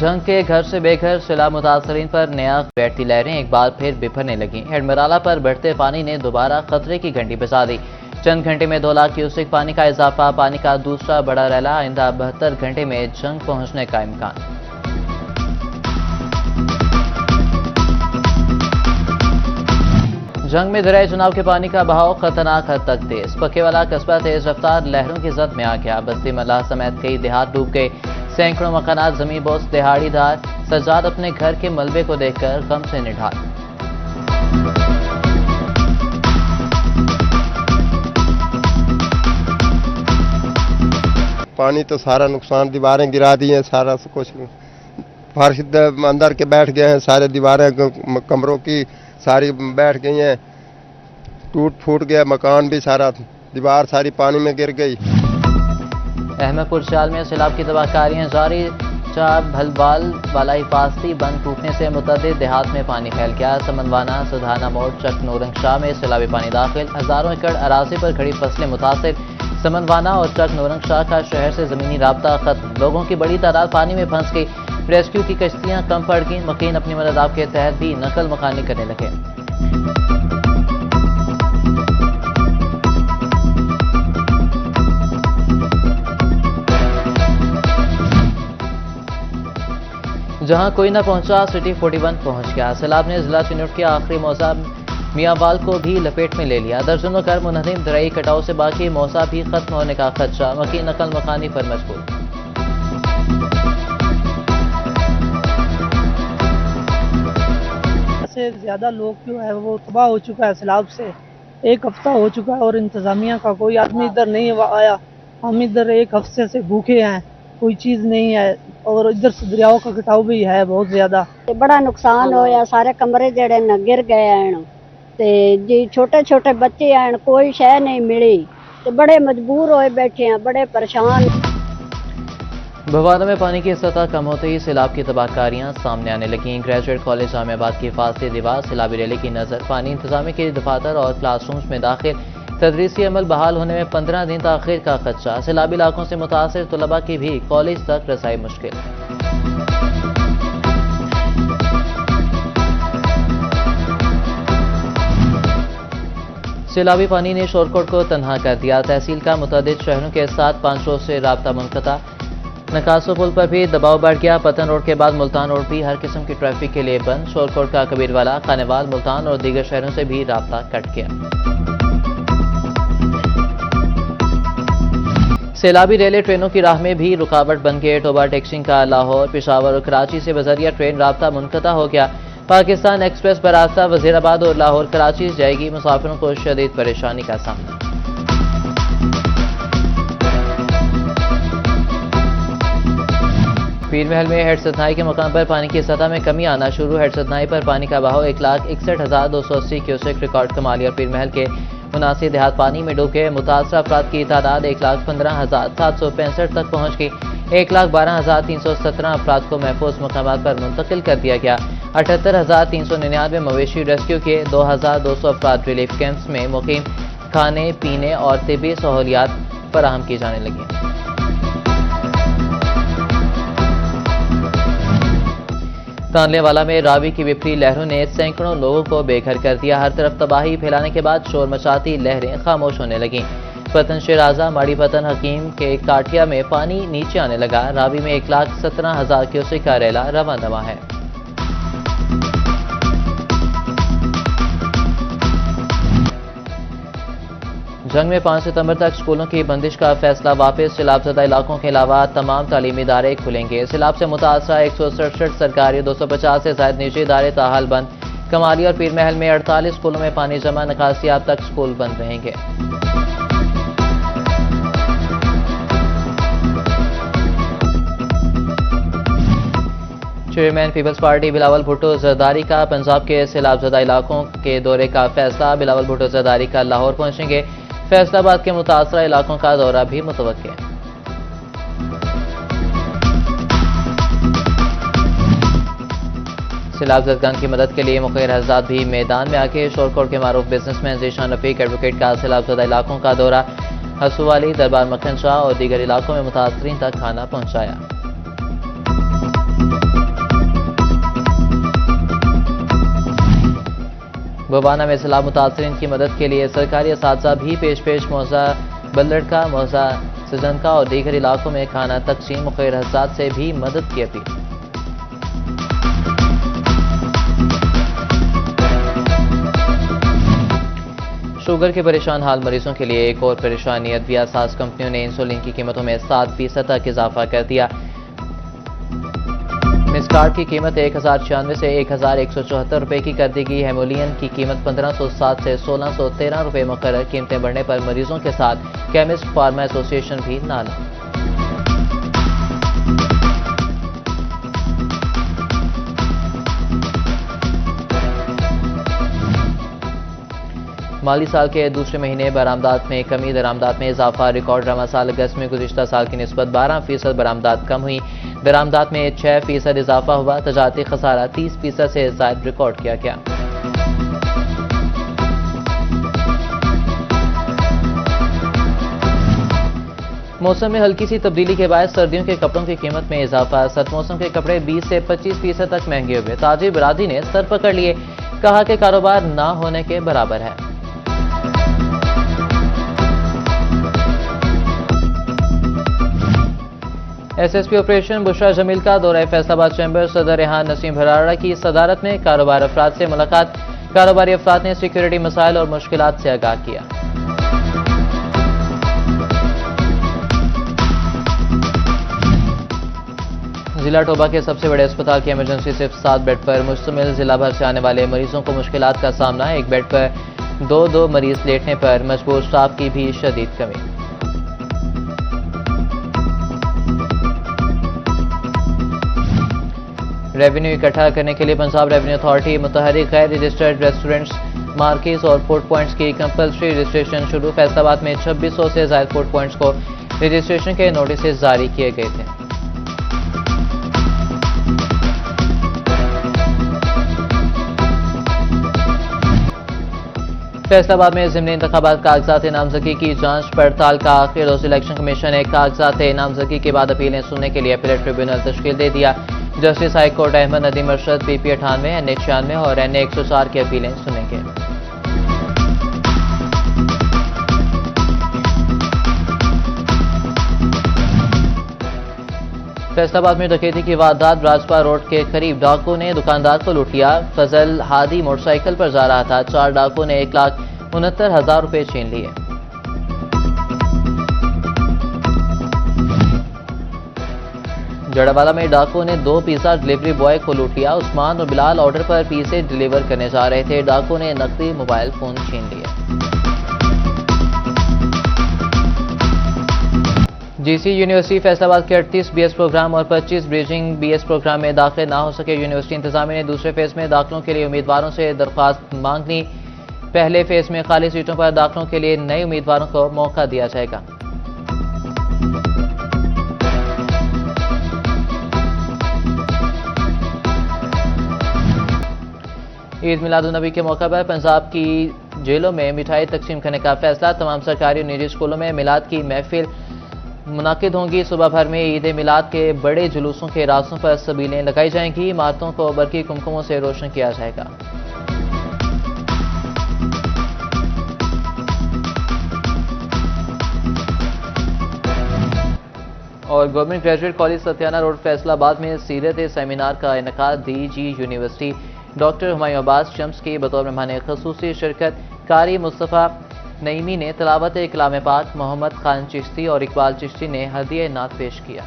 जंग के घर से बेघर सैलाब मुतासरीन पर नया बैठती लहरें एक बार फिर बिफरने लगी। हेडमराला पर बढ़ते पानी ने दोबारा खतरे की घंटी बजा दी। चंद घंटे में 2 लाख क्यूसेक पानी का इजाफा, पानी का दूसरा बड़ा रैला। आइंदा 72 घंटे में जंग पहुंचने का इम्कान। जंग में दरियाई चुनाव के पानी का बहाव खतरनाक हद तक तेज। पक्के वाला कस्बा तेज रफ्तार लहरों की जद में आ गया। बस्ती मल्लाह समेत कई देहात डूब गए। सैकड़ों मकानात जमीन बोस। दिहाड़ीदार सज्जाद अपने घर के मलबे को देखकर गम से निढाल। पानी तो सारा नुकसान, दीवारें गिरा दी हैं, सारा कुछ फर्श अंदर के बैठ गए हैं, सारे दीवारें कमरों की सारी बैठ गई हैं, टूट फूट गया मकान भी, सारा दीवार सारी पानी में गिर गई। अहमदपुर शाल में सैलाब की तबाहकारियां जारी। चाब भलवाल वाला हिफाजती बंद टूटने से मुतअद्दिद देहात में पानी फैल गया। समनवाना, सुधाना मोड़, चक नौरंगशाह में सैलाबी पानी दाखिल। हजारों एकड़ अराजी पर खड़ी फसलें मुतासिर। समनवाना और चक नौरंगशाह का शहर से जमीनी राब्ता खत्म। लोगों की बड़ी तादाद पानी में फंस गई। रेस्क्यू की कश्तियां कम पड़ गई। मकीन अपनी मदद आप के तहत भी नकल मकानी करने लगे। जहां कोई न पहुंचा, सिटी 41 पहुंच गया। सैलाब ने जिला चिनौट के आखिरी मौजा मियांवाल को भी लपेट में ले लिया। दर्जनों घर मुनहदिम। दरियाई कटाव से बाकी मौजा भी खत्म होने का खदशा। मकीन नकल मकानी पर मजबूर। से ज्यादा लोग जो है वो तबाह हो चुका है सैलाब से। 1 हफ्ता हो चुका है और इंतजामिया का कोई आदमी इधर नहीं आया। हम इधर 1 हफ्ते से भूखे हैं, कोई चीज नहीं है और इधर से दरियाओं का कटाव भी है बहुत ज्यादा। बड़ा नुकसान होया, सारे कमरे जेड़े न गिर गए हैं ते जी छोटे छोटे बच्चे हैं, कोई शय नहीं मिली ते बड़े मजबूर होए बैठे हैं, बड़े परेशान। भवाना में पानी की सतह कम होते ही सैलाब की तबाहकारियां सामने आने लगी। ग्रेजुएट कॉलेज जामियाबाद की हिफाजती दीवार सैलाबी रैली की नजर। पानी इंतजामी के दफातर और क्लासरूम्स में दाखिल। तदरीसी अमल बहाल होने में 15 दिन ताखिर का खदशा। सैलाबी इलाकों से मुतासिर तलबा की भी कॉलेज तक रसाई मुश्किल। सैलाबी पानी ने शोरकोट को तन्हा कर दिया। तहसील का मुतअद्दिद शहरों के साथ 5 रोज से राब्ता मुनक़ता। नकासो पुल पर भी दबाव बढ़ गया। पतन रोड के बाद मुल्तान रोड भी हर किस्म की ट्रैफिक के लिए बंद। शोरकोट का कबीरवाला, खानेवाल, मुल्तान और दीगर शहरों से भी राब्ता कट गया। सैलाबी रेलवे ट्रेनों की राह में भी रुकावट बन गई। टोबा टेक्सिंग का लाहौर, पेशावर और कराची से बजरिया ट्रेन राब्ता मुनक़ता हो गया। पाकिस्तान एक्सप्रेस बरास्ता वजीराबाद और लाहौर कराची जाएगी। मुसाफिरों को शदीद परेशानी का सामना। पीर महल में हेड सतनाई के मकाम पर पानी की सतह में कमी आना शुरू। हेड सतनाई पर पानी का बहाव 1,61,280 क्यूसेक रिकॉर्ड कमाली और पीर महल के 79 देहात पानी में डूब गए। मुतासरा अफराद की तादाद 1,15,765 तक पहुंच गई। 1,12,317 अफराद को महफूज मकामात पर मुंतकिल कर दिया गया। 78,399 मवेशी रेस्क्यू किए। 2,200 अफराद रिलीफ कैंप्स में मुकीम। खाने पीने और तिब्बी सहूलियात फराहम की जाने लगी। तानलेवाला में रावी की विपरी लहरों ने सैकड़ों लोगों को बेघर कर दिया। हर तरफ तबाही फैलाने के बाद शोर मचाती लहरें खामोश होने लगीं। पतन शिराजा, माड़ी पतन, हकीम के काठिया में पानी नीचे आने लगा। रावी में 1,17,000 क्यूसेक का रैला रवा दवा है। जंग में 5 सितंबर तक स्कूलों की बंदिश का फैसला वापस। सैलाबज़दा इलाकों के अलावा तमाम तालीमी इदारे खुलेंगे। सैलाब से मुतासरा 167 सरकारी, 250 से ज्यादा निजी इदारे ताहाल बंद। कमाली और पीर महल में 48 स्कूलों में पानी जमा। नकासियाब तक स्कूल बंद रहेंगे। चेयरमैन पीपल्स पार्टी बिलावल भुट्टो जरदारी का पंजाब के सैलाबज़दा इलाकों के दौरे का फैसला। बिलावल भुट्टो जरदारी का लाहौर पहुंचेंगे। फैसलाबाद के मुतासरा इलाकों का दौरा भी मुतवक्किल है। सैलाबज़दगान की मदद के लिए मुखबिर हज़रात भी मैदान में आके शोरकोट के मारूफ बिजनेसमैन ज़ीशान रफीक एडवोकेट का सैलाबज़दा इलाकों का दौरा। हसूवाली, दरबार मक्खन शाह और दीगर इलाकों में मुतासरीन तक खाना पहुंचाया। बवाना में सैलाब मुतासरीन की मदद के लिए सरकारी असातिज़ा भी पेश मौजा बल्लड़का, मौजा सजनका और दीगर इलाकों में खाना तकसीम खैर हसाद से भी मदद की अपील। शुगर के परेशान हाल मरीजों के लिए एक और परेशानी। अद्विया साज कंपनियों ने इंसुलिन की कीमतों में 7% तक इजाफा कर दिया। मिसकार्ड की कीमत 1096 से 1174 रुपए की कर दी गई। हेमोलियन की कीमत 1507 से 1613 रुपए मुकर्रर। कीमतें बढ़ने पर मरीजों के साथ केमिस्ट फार्मा एसोसिएशन भी नाला। माली साल के दूसरे महीने बरामदात में कमी, दरामदात में इजाफा। रिकॉर्ड रवा साल अगस्त में गुज़िश्ता साल की निस्बत 12% बरामदात कम हुई। दरामदात में 6% इजाफा हुआ। तजारती खसारा 30% से ज़ायद रिकॉर्ड किया गया। मौसम में हल्की सी तब्दीली के बाद सर्दियों के कपड़ों की कीमत में इजाफा। सर्द मौसम के कपड़े 20 से 25% तक महंगे हुए। ताजिर बरादरी ने सर पकड़ लिए, कहा कि कारोबार ना होने के बराबर है। एसएसपी ऑपरेशन बुशरा जमील का दौरा फैसलाबाद चैम्बर। सदर रेहान नसीम भराड़ा की सदारत में कारोबार अफराद से मुलाकात। कारोबारी अफराद ने सिक्योरिटी मसाइल और मुश्किलात से आगाह किया। जिला टोबा के सबसे बड़े अस्पताल की इमरजेंसी सिर्फ 7 बेड पर मुश्तमिल। जिला भर से आने वाले मरीजों को मुश्किलात का सामना। एक बेड पर 2 मरीज लेटने पर मजबूर स्टाफ की भी शदीद कमी। रेवेन्यू इकट्ठा करने के लिए पंजाब रेवेन्यू अथॉरिटी मुतहर्रिक गैर रजिस्टर्ड रेस्टोरेंट्स, मार्केट्स और फूड पॉइंट्स की कंपल्सरी रजिस्ट्रेशन शुरू। फैसलाबाद में 2600 से ज्यादा फूड पॉइंट्स को रजिस्ट्रेशन के नोटिस जारी किए गए थे। फैसलाबाद में ज़िमनी इंतखाबात कागजात नामजदगी की जांच पड़ताल का आखिर रोज। इलेक्शन कमीशन ने कागजात नामजदगी के बाद अपीलें सुनने के लिए अपीलेट ट्रिब्यूनल तश्कील दे दिया। Justice high court Ahmad Nadeem Arshad PP 98, NA 96 और NA 104 की अपीलें सुनेंगे। फैसलाबाद में डकैती की वारदात। राजपा रोड के करीब डाकू ने दुकानदार को लूट लिया। फजल हादी मोटरसाइकिल पर जा रहा था। 4 डाकू ने 1,69,000 रुपए छीन लिए। जड़ावाला में डाकू ने 2 पिज्जा डिलीवरी बॉय को लूट लिया। उस्मान और बिलाल ऑर्डर पर पिज़्ज़े डिलीवर करने जा रहे थे। डाकू ने नकदी मोबाइल फोन छीन लिए। GC यूनिवर्सिटी फैसलाबाद के 38 BS प्रोग्राम और 25 ब्रिजिंग BS प्रोग्राम में दाखिले ना हो सके। यूनिवर्सिटी इंतजामिया ने दूसरे फेज में दाखिलों के लिए उम्मीदवारों से दरख्वास्त मांग ली। पहले फेज में खाली सीटों पर दाखिलों के लिए नए उम्मीदवारों को मौका दिया जाएगा। ईद मिलादुन्नबी के मौका पर पंजाब की जेलों में मिठाई तकसीम करने का फैसला। तमाम सरकारी और निजी स्कूलों में मिलाद की महफिल मुनाकिद होंगी। सुबह भर में ईद मिलाद के बड़े जुलूसों के रास्तों पर सबीलें लगाई जाएंगी। इमारतों को बरकी कुमकुमों से रोशन किया जाएगा। और government graduate college Satiana road Faisalabad में सीरत सेमिनार का इनेकाद। DG university doctor Humayun Abbas Shams की बतौर मेहमान ख़ुसूसी शिरकत। कारी मुस्तफ़ा नईमी ने तिलावत कलाम पाक। मोहम्मद खान चिश्ती और इकबाल चिश्ती ने हदिया नात पेश किया।